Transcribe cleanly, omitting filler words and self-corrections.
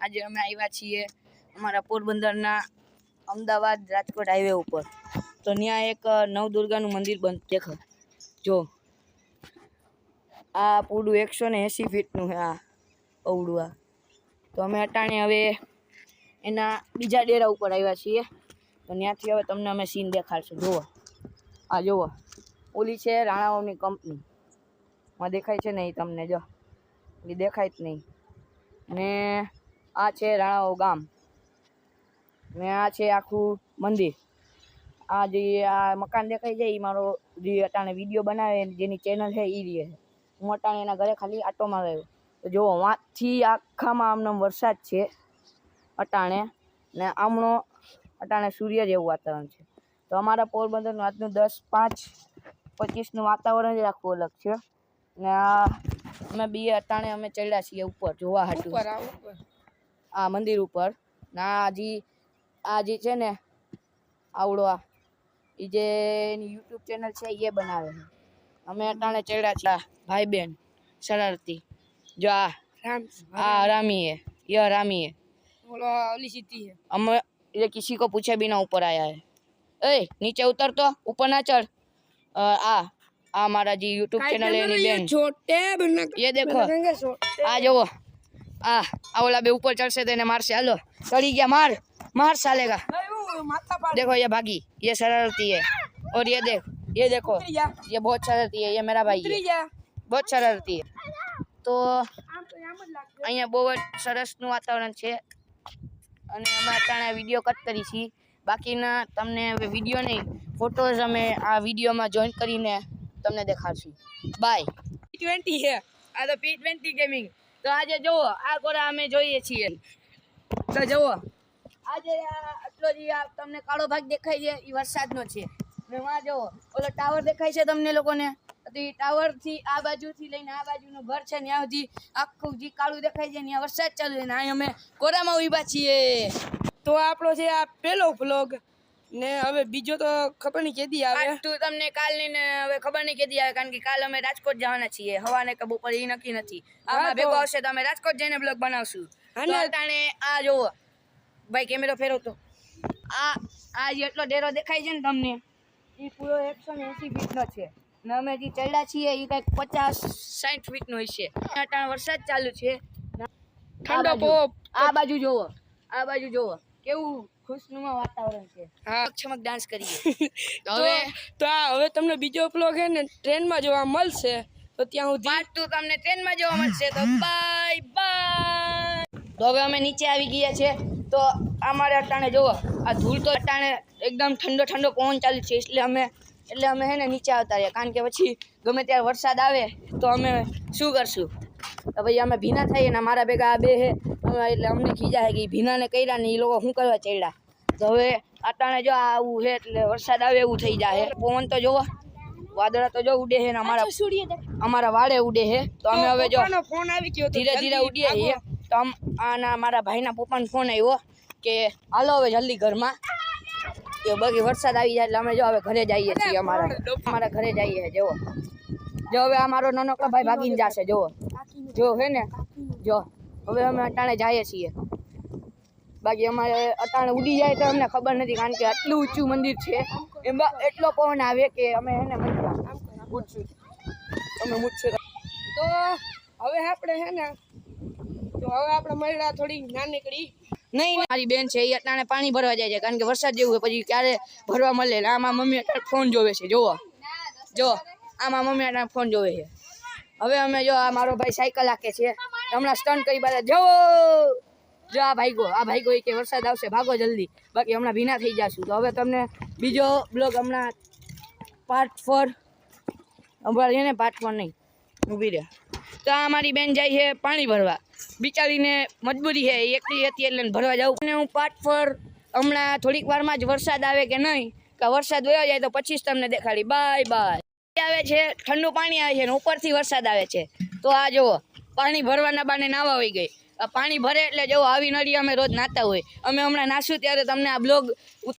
આજે અમે આવ્યા છીએ અમારા પોરબંદરના અમદાવાદ રાજકોટ હાઈવે ઉપર. તો ત્યાં એક નવદુર્ગાનું મંદિર બંધ દેખો. જો આ પૂરું 180 ફીટનું છે આ અવડું આ. તો અમે અટાણે હવે એના બીજા ડેરા ઉપર આવ્યા છીએ. તો ત્યાંથી હવે તમને અમે સીન દેખાડશું. જુઓ આ જુઓ, ઓલી છે રાણાઓની કંપની, માં દેખાય છે ને એ તમને, જો એ દેખાય જ નહીં. ને આ છે રાણાઓ ગામ, ને આ છે આખું મંદિર. આ જે આ મકાન દેખાય છે એ મારો જે અટાણે વિડીયો બનાવે જેની ચેનલ છે એ રહે. હું અટાણે એના ઘરે ખાલી આટો માર્યો. તો જુઓ વાંચથી આખામાં આમનો વરસાદ છે અટાણે, ને આમનો અટાણે સૂર્ય જેવું વાતાવરણ છે. તો અમારા પોરબંદરનું આજનું 10/5/25નું વાતાવરણ જ આખું અલગ છે. ને આ અમે બે અટાણે અમે ચડ્યા છીએ ઉપર જોવા હાટું, આ મંદિર ઉપર. ના આ જે છે ને આવડો આ એ જે એની યુટ્યુબ ચેનલ છે એ બનાવે છે. અમે અટાણે ચડ્યા છે ભાઈ બહેન શરારતી. જો આ रामी है, यह रामी है, ओली सीधी है. हम ये किसी को पूछे बिना ऊपर आया है. ए नीचे उतर तो, ऊपर ना चढ़. आ हमारा जी यूट्यूब चैनल है बेन, छोटे ये देखो आ जाओ. आ ओला बे ऊपर चढ़ से देने मार से. हेलो चढ़ी गया, मार मार सालेगा. देखो ये भागी, ये शरारती है. और ये देखो ये बहुत शरारती है. ये मेरा भाई है, बहुत शरारती है. તો અહીંયા બહુ જ સરસનું વાતાવરણ છે અને અમે અટાણે વિડીયો કટ કરી છીએ. બાકીના તમને હવે વિડીયો નહીં, ફોટોઝ અમે આ વિડીયોમાં જોઈન કરીને તમને દેખાડશું. બાય. P20 છે આ તો P20 ગેમિંગ. તો આજે જુઓ આ કોરા અમે જોઈએ છીએ. તો જુઓ આજે આટલો જે તમને કાળો ભાગ દેખાય છે એ વરસાદનો છે. ને વાં જુઓ ઓલો ટાવર દેખાય છે તમને લોકોને, ટાવર થી આ બાજુ થી લઈને આ બાજુનું ઘર છે ત્યાં સુધી આખું જે કાળું દેખાય છે ત્યાં વરસાદ ચાલુ છે. ને અહીં અમે કોરામાં ઉભા છીએ. તો આપણો છે આ પહેલો વ્લોગ, ને હવે બીજો તો ખબર નહીં કેદી આવે. તું તમને કાલ ની ને હવે ખબર નહીં કેદી આવે, કારણ કે કાલ અમે રાજકોટ જવાના છીએ. હવાને કે બપોરે એ નક્કી નથી. આમાં ભેગો આવશે તો અમે રાજકોટ જઈને બ્લોગ બનાવશું. અને અટાણે આ જોવો ભાઈ, કેમેરો ફેરવતો. આ જેટલો ડેરો દેખાય છે ને તમને એ પૂરો 180 ફીટનો છે. ને અમે જે ચડ્યા છીએ એ કંઈક 50-60 ફીટનો હશે. અટાણે વરસાદ ચાલુ છે. ઠંડો પોપ. આ બાજુ જોવો, આ બાજુ જોવો કેવું ખુશનુમા વાતાવરણ છે. ચમક ડાન્સ કરીએ. હવે તમને બીજો વ્લોગ છે ને ટ્રેનમાં જોવા મળશે. તો ત્યાં સુધી પાર્ટ 2 તમને ટ્રેનમાં જોવા મળશે. તો બાય બાય. તો હવે અમે નીચે આવી ગયા છે. તો અમારે અટાણે જોવો આ ધૂળ તો અટાણે એકદમ ઠંડો ઠંડો પવન ચાલુ છે. એટલે અમે હે ને નીચે આવતા રહ્યા, કારણ કે પછી ગમે ત્યારે વરસાદ આવે તો અમે શું કરશું. તો ભાઈ અમે ભીના થઈએ ને મારા ભેગા આ બે હે એટલે અમને ખીજા છે કે ભીનાને કર્યા ને એ લોકો શું કરવા ચડ્યા. તો હવે અટાણે જો આવું છે એટલે વરસાદ આવે એવું થઈ જાય. પવન તો જોવો, વાદળા તો જો ઉડે છે ને અમારા વાડે ઉડે છે. તો અમે હવે જો ફોન આવી ગયો, ધીરે ધીરે ઉડીએ છીએ. તો આના મારા ભાઈના પપ્પાનો ફોન આવ્યો કે હાલો હવે જલ્દી ઘરમાં. બાકી વરસાદ આવી જાય એટલે અમે જો હવે ઘરે જઈએ છીએ. અમારા ઘરે જઈએ. જો હવે અમારો નાનકડો ભાઈ ભાગીને જશે. જો હે ને જો હવે અમે અટાણે જઈએ છીએ. બાકી અમારે અટાણે ઉડી જાય તો અમને ખબર નથી, કારણ કે આટલું ઊંચું મંદિર છે. એમાં એટલો પવન આવે કે અમે હે ને મૂછશું. તો હવે આપણે હે ને આપણે મળ્યા થોડી નાનકડી. નહીં, મારી બેન છે એ અટાણે પાણી ભરવા જાય છે, કારણ કે વરસાદ જેવું હોય પછી ક્યારે ભરવા મળે. આમાં મમ્મી અટાણે ફોન જોવે છે. જો આમાં મમ્મી અટાણે ફોન જોવે છે. હવે અમે જો આ મારો ભાઈ સાયકલ હાકે છે, હમણાં સ્ટન્ટ કરી બધા જો આ ભાઈગો કે વરસાદ આવશે ભાગો જલ્દી, બાકી હમણાં ભીના થઈ જશું. તો હવે તમને બીજો બ્લોગ હમણાં પાર્ટ 4 અંબાડીએ ને, પાર્ટ 4 નહીં ઊભી રહ્યા. તો આ મારી બેન જાય છે પાણી ભરવા, બિચારીને મજબૂરી છે, એકલી હતી એટલે ભરવા જાઉં. અને હું પાર્ટ 4 હમણાં થોડીક વારમાં જ વરસાદ આવે કે નહીં, કે વરસાદ વયો જાય તો પછી જ તમને દેખાડી. Bye bye. આવે છે ઠંડુ પાણી આવે છે ને ઉપરથી વરસાદ આવે છે. તો આ જુઓ પાણી ભરવાના બાને નાવા હોઈ ગઈ. પાણી ભરે એટલે જુઓ આવી નળી અમે રોજ નાતા હોય. અમે હમણાં નાશું ત્યારે તમને આ બ્લોગ